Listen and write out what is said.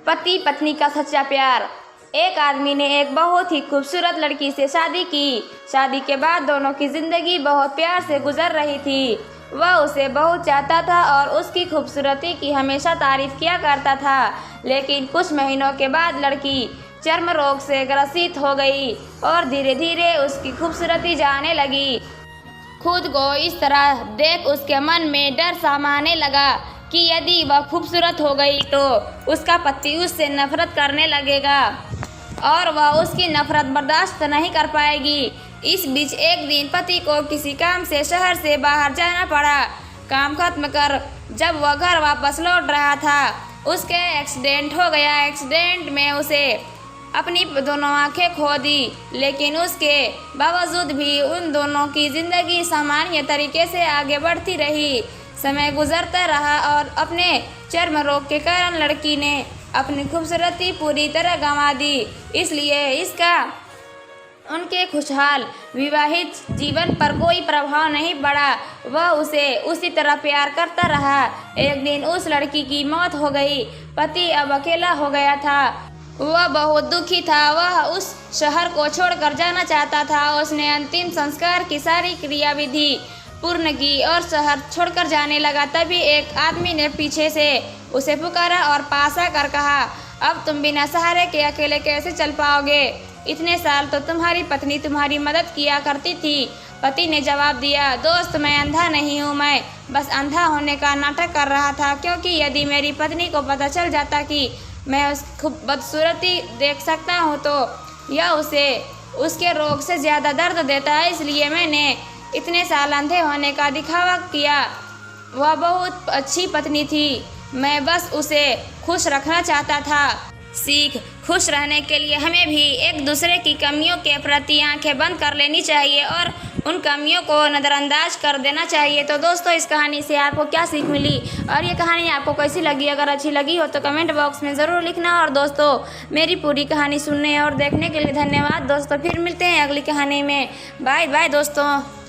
पति पत्नी का सच्चा प्यार। एक आदमी ने एक बहुत ही खूबसूरत लड़की से शादी की। शादी के बाद दोनों की जिंदगी बहुत प्यार से गुजर रही थी। वह उसे बहुत चाहता था और उसकी खूबसूरती की हमेशा तारीफ किया करता था। लेकिन कुछ महीनों के बाद लड़की चर्म रोग से ग्रसित हो गई और धीरे धीरे उसकी खूबसूरती जाने लगी। खुद को इस तरह देख उसके मन में डर समाने लगा कि यदि वह खूबसूरत हो गई तो उसका पति उससे नफरत करने लगेगा और वह उसकी नफरत बर्दाश्त नहीं कर पाएगी। इस बीच एक दिन पति को किसी काम से शहर से बाहर जाना पड़ा। काम खत्म कर जब वह घर वापस लौट रहा था, उसके एक्सीडेंट हो गया। एक्सीडेंट में उसे अपनी दोनों आंखें खो दी, लेकिन उसके बावजूद भी उन दोनों की जिंदगी सामान्य तरीके से आगे बढ़ती रही। समय गुजरता रहा और अपने चर्म रोग के कारण लड़की ने अपनी खूबसूरती पूरी तरह गंवा दी। इसलिए इसका उनके खुशहाल विवाहित जीवन पर कोई प्रभाव नहीं पड़ा। वह उसे उसी तरह प्यार करता रहा। एक दिन उस लड़की की मौत हो गई। पति अब अकेला हो गया था। वह बहुत दुखी था। वह उस शहर को छोड़कर जाना चाहता था। उसने अंतिम संस्कार की सारी क्रियाविधि पूर्ण की और शहर छोड़कर जाने लगा। तभी एक आदमी ने पीछे से उसे पुकारा और पास आकर कहा, अब तुम बिना सहारे के अकेले कैसे चल पाओगे? इतने साल तो तुम्हारी पत्नी तुम्हारी मदद किया करती थी। पति ने जवाब दिया, दोस्त मैं अंधा नहीं हूँ, मैं बस अंधा होने का नाटक कर रहा था, क्योंकि यदि मेरी पत्नी को पता चल जाता कि मैं उसकी बदसूरती देख सकता हूँ तो यह उसे उसके रोग से ज़्यादा दर्द देता है। इसलिए मैंने इतने साल अंधे होने का दिखावा किया। वह बहुत अच्छी पत्नी थी, मैं बस उसे खुश रखना चाहता था। सीख, खुश रहने के लिए हमें भी एक दूसरे की कमियों के प्रति आंखें बंद कर लेनी चाहिए और उन कमियों को नज़रअंदाज कर देना चाहिए। तो दोस्तों, इस कहानी से आपको क्या सीख मिली और ये कहानी आपको कैसी लगी? अगर अच्छी लगी हो तो कमेंट बॉक्स में ज़रूर लिखना। और दोस्तों, मेरी पूरी कहानी सुनने और देखने के लिए धन्यवाद दोस्तों। फिर मिलते हैं अगली कहानी में। बाय बाय दोस्तों।